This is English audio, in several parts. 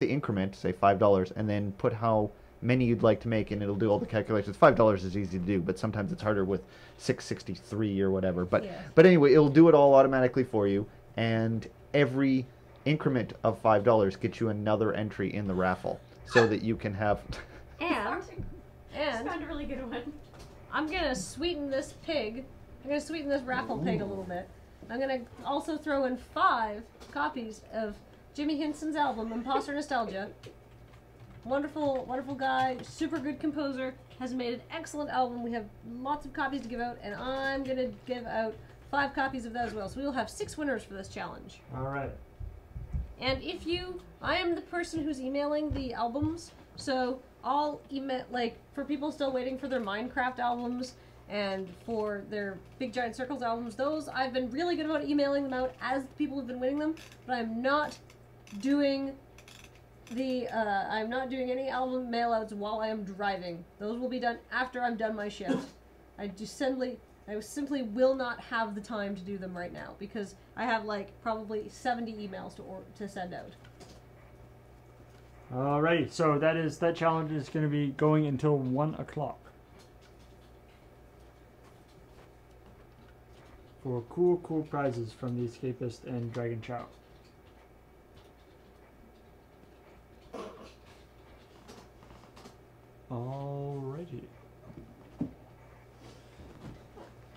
the increment, say $5, and then put how many you'd like to make, and it'll do all the calculations. $5 is easy to do, but sometimes it's harder with 663 or whatever. But anyway, it'll do it all automatically for you, and every increment of $5 gets you another entry in the raffle, so that you can have. And I found a really good one. I'm gonna sweeten this pig. I'm gonna sweeten this raffle pig a little bit. I'm gonna also throw in 5 copies of Jimmy Hinson's album, Imposter Nostalgia. Wonderful, wonderful guy, super good composer, has made an excellent album. We have lots of copies to give out, and I'm gonna give out 5 copies of that as well. So we will have 6 winners for this challenge. All right. And I am the person who's emailing the albums, so I'll email, like, for people still waiting for their Minecraft albums and for their Big Giant Circles albums, those I've been really good about emailing them out as people have been winning them, but I'm not doing I'm not doing any album mailouts while I am driving. Those will be done after I'm done my shift. I simply will not have the time to do them right now because I have like probably 70 emails to send out. Alrighty, so that challenge is going to be going until 1 o'clock. For cool prizes from the Escapist and Dragon Chow. Alrighty.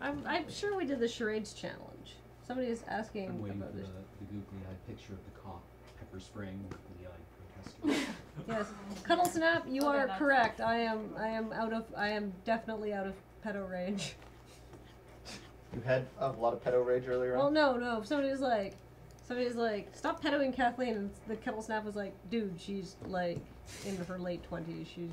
I'm sure we did the charades challenge. Somebody is asking I'm waiting about for this. the googly-eyed picture of the cop pepper spraying the googly-eyed protester. Yes, Cuddle Snap, you are correct. I am definitely out of pedo rage. You had a lot of pedo rage earlier Well, no. Somebody's like, stop pedoing Kathleen, and the Kettle Snap was like, dude, she's like in her late 20s. She's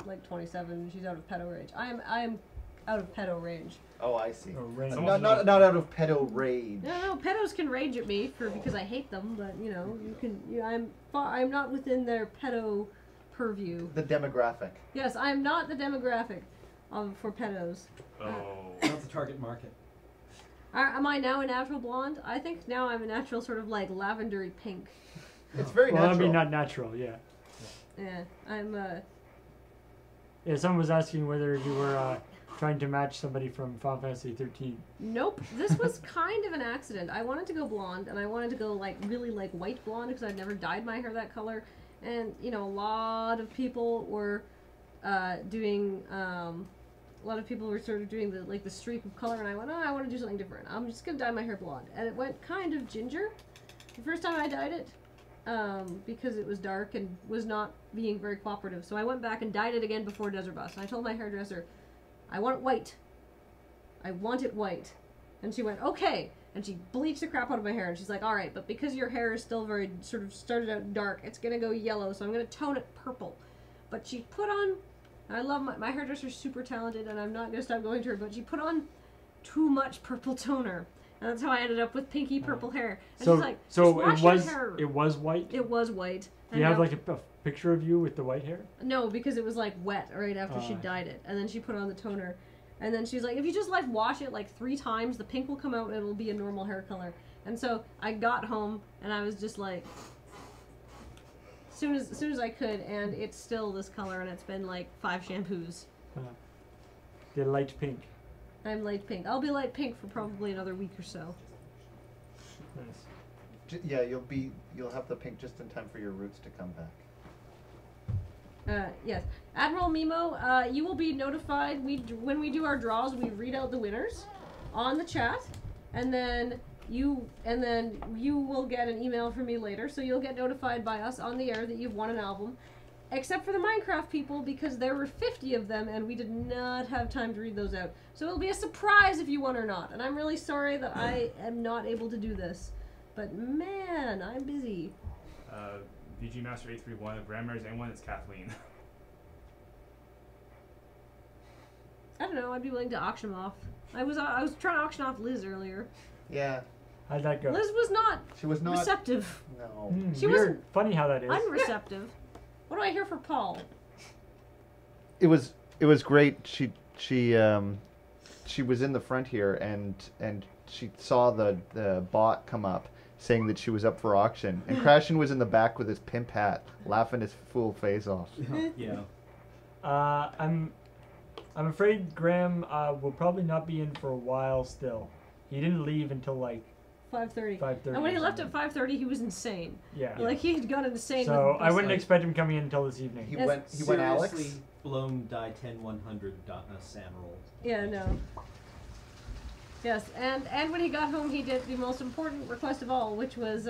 like 27. She's out of pedo rage. I am out of pedo rage. Oh, I see. Oh, rage. Not out of pedo rage. No, pedos can rage at me because I hate them, but you can. I'm not within their pedo purview. The demographic. Yes, I am not the demographic for pedos. Oh. Not the target market. Am I now a natural blonde? I think now I'm a natural sort of like lavendery pink. It's very well, natural. I mean, not natural, yeah. Yeah, I'm Yeah, someone was asking whether you were trying to match somebody from Final Fantasy 13. Nope. This was kind of an accident. I wanted to go blonde, and I wanted to go like really like white blonde because I'd never dyed my hair that color. And a lot of people were doing. A lot of people were sort of doing the streak of color, and I went, oh, I want to do something different. I'm just gonna dye my hair blonde, and it went kind of ginger. The first time I dyed it, because it was dark and was not being very cooperative. So I went back and dyed it again before De5ertBus. And I told my hairdresser, I want it white. I want it white. And she went, okay. And she bleached the crap out of my hair. And she's like, all right, but because your hair is still very sort of started out dark, it's going to go yellow. So I'm going to tone it purple. But she put on, I love my hairdresser's super talented, and I'm not going to stop going to her, but she put on too much purple toner. And that's how I ended up with pinky purple hair. And she's like, it was white? It was white. Do you have like a picture of you with the white hair? No, because it was like wet right after she dyed it. And then she put on the toner. And then she's like, if you just like wash it like 3 times, the pink will come out and it'll be a normal hair color. And so I got home and I was just like, as soon as I could, and it's still this color, and it's been like 5 shampoos. They're light pink. I'm light pink. I'll be light pink for probably another week or so. Nice. Yeah, you'll have the pink just in time for your roots to come back. Yes. Admiral Mimo, you will be notified. When we do our draws, we read out the winners on the chat, and then you will get an email from me later, so you'll get notified by us on the air that you've won an album. Except for the Minecraft people, because there were 50 of them, and we did not have time to read those out. So it'll be a surprise if you won or not. And I'm really sorry that I am not able to do this. But man, I'm busy. VG Master 831, if Grandma's anyone, it's Kathleen. I don't know, I'd be willing to auction them off. I was trying to auction off Liz earlier. Yeah. How'd that go? Liz was not receptive. No. She weird. wasn't Funny how that is. unreceptive. What do I hear for Paul? It was great. She was in the front here, and she saw the bot come up, saying that she was up for auction, and Crashin was in the back with his pimp hat, laughing his fool face off. Yeah. I'm afraid Graham will probably not be in for a while still. He didn't leave until like 5:30. 5:30. And when he left at 5:30, he was insane. Yeah. Like he had gone insane. So with I wouldn't like, expect him coming in until this evening. He Yes. went Alex. Seriously blown die 10-100 Sam roll. Yeah, no. Yes, and when he got home, he did the most important request of all, which was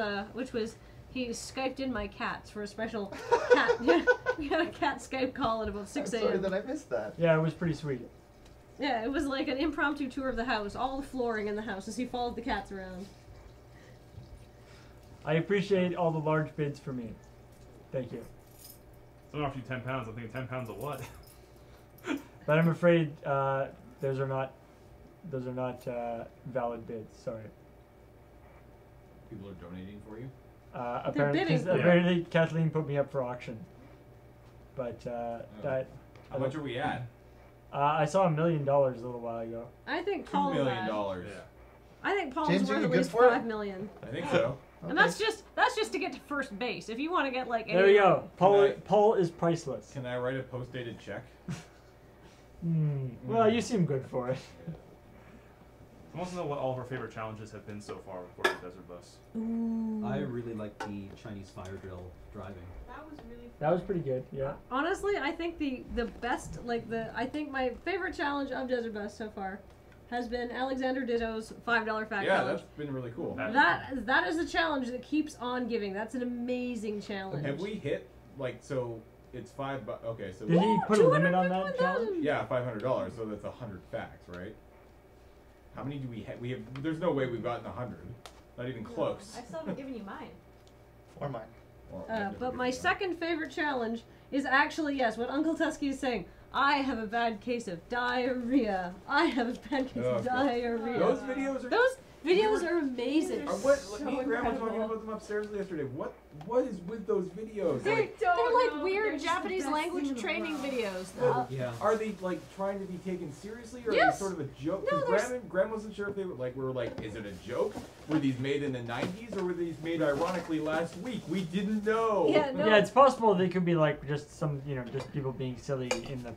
he Skyped in my cats for a special cat. We had a cat Skype call at about 6 a.m. Sorry that I missed that. Yeah, it was pretty sweet. Yeah, it was like an impromptu tour of the house, all the flooring in the house, as he followed the cats around. I appreciate all the large bids for me. Thank you. Someone offered you 10 pounds. I'm thinking 10 pounds of what? But I'm afraid those are not valid bids. Sorry. People are donating for you. Apparently Kathleen put me up for auction. But that. How much are we at? I saw $1 million a little while ago. I think $2 Paul. million. Yeah. I think Paul's James, are worth you at good least for it? $5 million. I think so. And that's just to get to first base. If you want to get like There we go. Can Paul is priceless. Can I write a post-dated check? Well, you seem good for it. I want to know what all of our favorite challenges have been so far with Desert Bus. Ooh. I really like the Chinese fire drill driving. That was really fun. That was pretty good. Yeah. Honestly, I think the best, I think my favorite challenge of Desert Bus so far has been Alexander Ditto's $5 fact Yeah, challenge. that's been really cool. That is a challenge that keeps on giving. That's an amazing challenge. Have we hit so? It's $5. Okay, so Did he put a limit on that 251,000? challenge? yeah, $500. So that's 100 facts, right? How many do we have? We have. There's no way we've gotten 100. Not even close. I still haven't given you mine. Or mine. Well, But my second favorite challenge is actually, yes, what Uncle Tusky is saying. I have a bad case of diarrhea. I have a bad case of Okay. diarrhea. Those videos are. Those videos are amazing. What? so Me and Grandma were talking incredible. about them upstairs yesterday. What is with those videos? They're, Like, they're like know. weird They're just Japanese the best language thing in the training world. videos. Well, Yeah. are they like trying to be taken seriously, or are Yes. they sort of a joke? No, 'Cause there's- Grandma wasn't sure if they were like, is it a joke? Were these made in the 90s, or were these made ironically last week? We didn't know. Yeah, no. Yeah, it's possible they could be like just some, just people being silly in the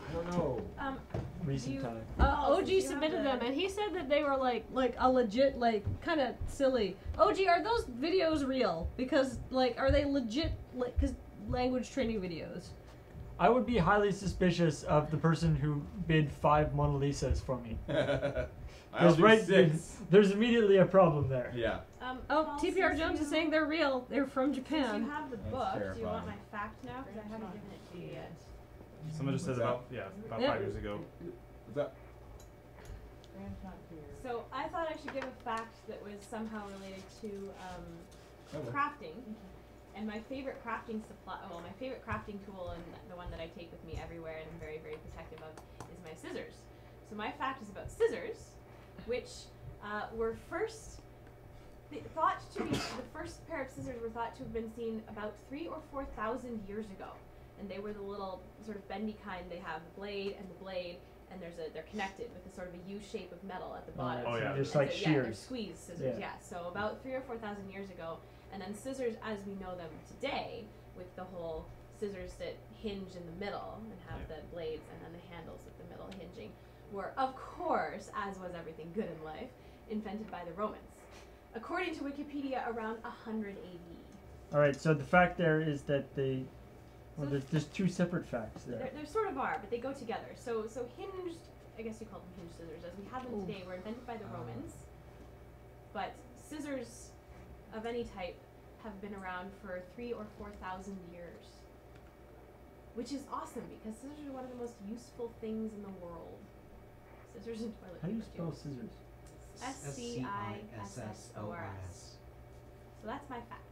I don't know. recent you- time. OG Did you have submitted the- them, and he said that they were like a legit, kind of silly. OG, are those videos real? Because are they legit? Because language training videos. I would be highly suspicious of the person who bid 5 Mona Lisas for me. I'll do right, 6. there's immediately a problem there. Yeah. Oh, Paul, TPR since Jones you- is saying they're real. They're from Since Japan. you have the That's book, do you terrifying. want my fact now? Because I haven't given it to you yet. Someone just says What's about Yeah. 5 years ago. What's that? So I thought I should give a fact that was somehow related to Okay. crafting. And my favorite crafting my favorite crafting tool, and the one that I take with me everywhere and I'm very, very protective of, is my scissors. So my fact is about scissors, which were thought to be, the first pair of scissors were thought to have been seen about 3,000 or 4,000 years ago. And they were the little sort of bendy kind. They have the blade, and they're connected with a sort of a U shape of metal at the bottom. Oh, yeah. Just And like so, yeah, they're shears. squeeze scissors, Yeah. yeah. So about 3,000 or 4,000 years ago, and then scissors as we know them today, with the whole scissors that hinge in the middle and have the blades and then the handles with the middle hinging, were of course, as was everything good in life, invented by the Romans. According to Wikipedia, around 100 AD. All right, so the fact there is that So- there's 2 separate facts there. There sort of are, but they go together. So hinged, I guess you call them hinged scissors, as we have them today, were invented by the Romans. But scissors of any type have been around for 3,000 or 4,000 years. Which is awesome, because scissors are one of the most useful things in the world. Scissors and toilet How do you paper, spell too. scissors? SCISSORS. So that's my fact.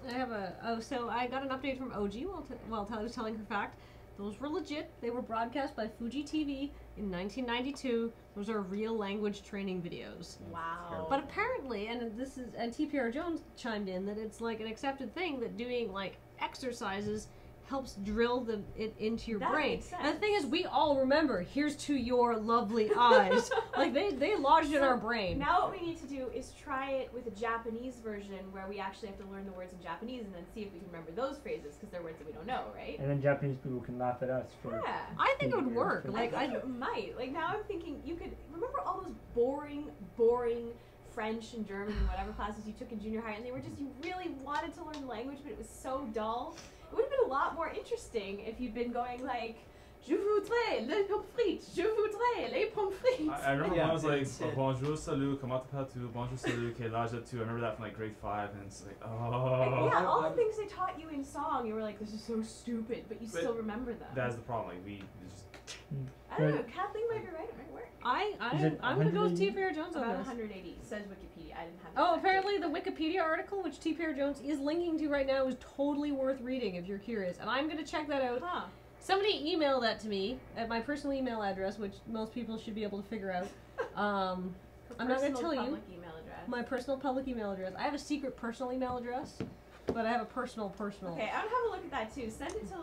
I have so I got an update from OG while I was telling her fact. Those were legit. They were broadcast by Fuji TV in 1992. Those are real language training videos. Wow. But apparently, and TPR Jones chimed in that it's like an accepted thing that doing exercises helps drill it into your That brain. makes sense. And the thing is, we all remember, here's to your lovely eyes. Like, they lodged in our brain. Now what we need to do is try it with a Japanese version where we actually have to learn the words in Japanese and then see if we can remember those phrases because they're words that we don't know, right? And then Japanese people can laugh at us for. Yeah. I think it would work. Like, I think it might. Like now I'm thinking you could remember all those boring French and German and whatever classes you took in junior high and they were just, you really wanted to learn the language but it was so dull. It would have been a lot more interesting if you'd been going like, je voudrais les pommes frites, je voudrais les pommes frites. I remember when I was like, it's it. bonjour, salut, comment tu, bonjour, salut, quel âge as-tu? I remember that from like grade 5, and it's like, And oh. yeah, all the things they taught you in song, you were like, this is so stupid, but you But still remember them. That's the problem. Like we just. I don't know, Kathleen might be right, it might work. Is it I'm gonna go with 180? T. Fair Jones on About this. 180, says Wikipedia. I didn't have that Oh, exact apparently date. the Wikipedia article, which T. Fair Jones is linking to right now, is totally worth reading if you're curious. And I'm gonna check that out. Huh. Somebody emailed that to me at my personal email address, which most people should be able to figure out. I'm not gonna Personal tell you public email address. my personal public email address. I have a secret personal email address, but I have a personal. Okay, I'm gonna have a look at that too. Send it to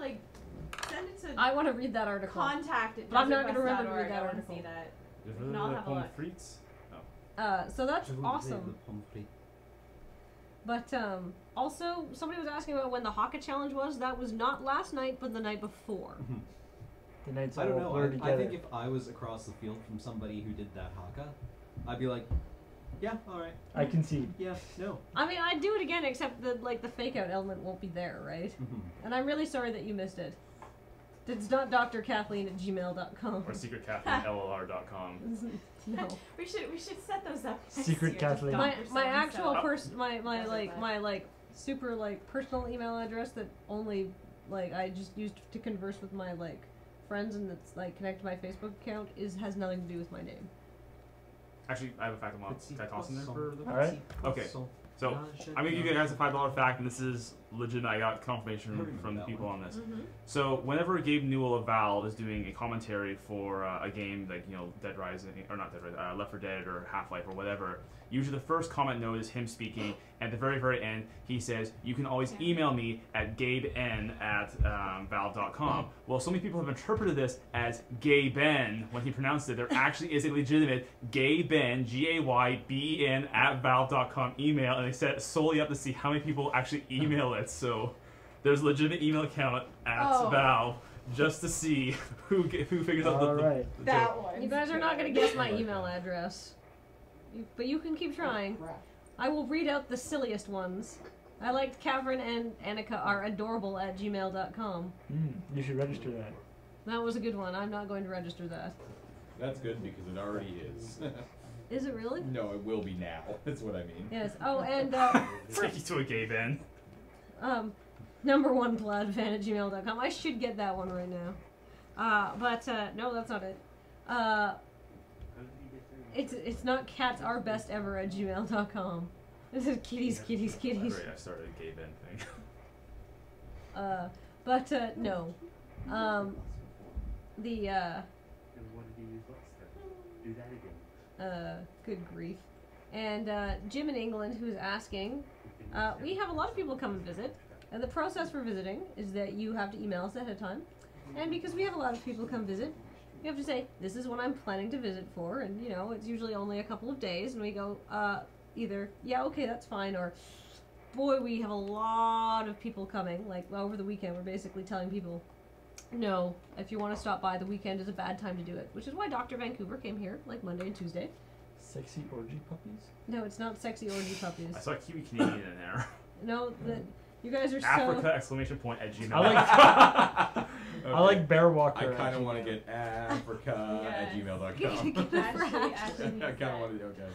I want to read that article. contact at But I'm not gonna remember to read desertbus.org. that I wanna article. see that. Je And veux I'll les have a pommes look. frites. So that's Je voudrais awesome. le pomme frite. But also, somebody was asking about when the Haka challenge was. That was not last night, but the night before. The nights I don't all know. blur together. I think if I was across the field from somebody who did that haka, I'd be like, yeah, all right, I concede. yeah, no. I mean, I'd do it again, except the the fake out element won't be there, right? And I'm really sorry that you missed it. It's not drkathleen@gmail.com. Or secretkathleen@llr.com. No. We should set those up. next Secret year, just Kathleen. Dr. My actual So-and-so. my super personal email address that only I just used to converse with my friends and that's connected to my Facebook account has nothing to do with my name. Actually, I have a fact I want. Can I toss in there for the? Alright. Okay. So, I'm gonna give you guys a $5 fact, and this is legitimate. I got confirmation from the people on this. Mhm. So, whenever Gabe Newell of Valve is doing a commentary for a game like Dead Rising or not Dead Rising, Left 4 Dead or Half-Life or whatever, usually the first comment note is him speaking. At the very end, he says, "You can always email me at gaben@valve.com." Well, so many people have interpreted this as Gay Ben when he pronounced it. There actually is a legitimate Gay Ben, GAYBEN @valve.com email, and they set it solely up to see how many people actually email it. So there's a legitimate email account at Valve just to see who figures out the Alright. the That joke. one. You guys are not going to guess my email address. But you can keep trying. I will read out the silliest ones. I liked Catherine and Annika are adorable @gmail.com. You should register that. That was a good one. I'm not going to register that. That's good because it already is. Is it really? No, it will be now. That's what I mean. Yes. Oh, and Take you to a Gay Ben. #1pladfan@gmail.com. I should get that one right now. But no, that's not it. It's not cats are best ever @gmail.com. This is kitties. Right, I started a Gay Ben thing. But no. The Do that again. good grief. And Jim in England, who's asking, we have a lot of people come and visit, and the process for visiting is that you have to email us ahead of time. And because we have a lot of people come visit, you have to say, this is what I'm planning to visit for, and it's usually only a couple of days, and we go, either, yeah, okay, that's fine, or, boy, we have a lot of people coming, over the weekend, we're basically telling people, no, if you want to stop by, the weekend is a bad time to do it, which is why Dr. Vancouver came here, Monday and Tuesday. Sexy orgy puppies? No, it's not sexy orgy puppies. I saw Kiwi Canadian in there. No, you guys are Africa !@gmail. I like Bear Walker. I kind at of want to Gmail. get Africa Yes. @gmail.com. Actually, I needs kind of that. want to. Okay.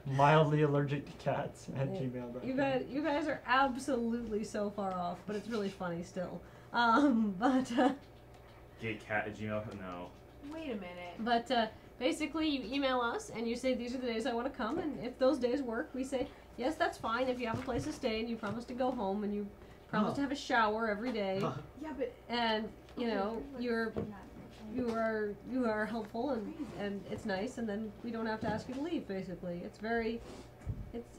Mildly allergic to cats @gmail.com. You guys are absolutely so far off, but it's really funny still. Gaycat@gmail. No. Wait a minute. But basically, you email us and you say these are the days I want to come, and if those days work, we say yes, that's fine. If you have a place to stay and you promise to go home and you promise to have a shower every day, Yeah, but and you are helpful and it's nice, and then we don't have to ask you to leave. Basically, it's very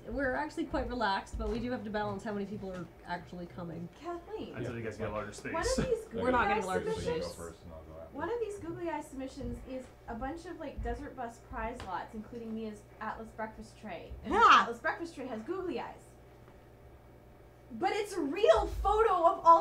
We're actually quite relaxed, but we do have to balance how many people are actually coming. Kathleen, Until you guys get a larger space. one of these We're not googly getting eye larger You go submissions. first and I'll go after. One of these googly eye submissions is a bunch of like Desert Bus prize lots, including Mia's Atlas breakfast tray. And the Ha! Atlas breakfast tray has googly eyes. But it's a real photo of all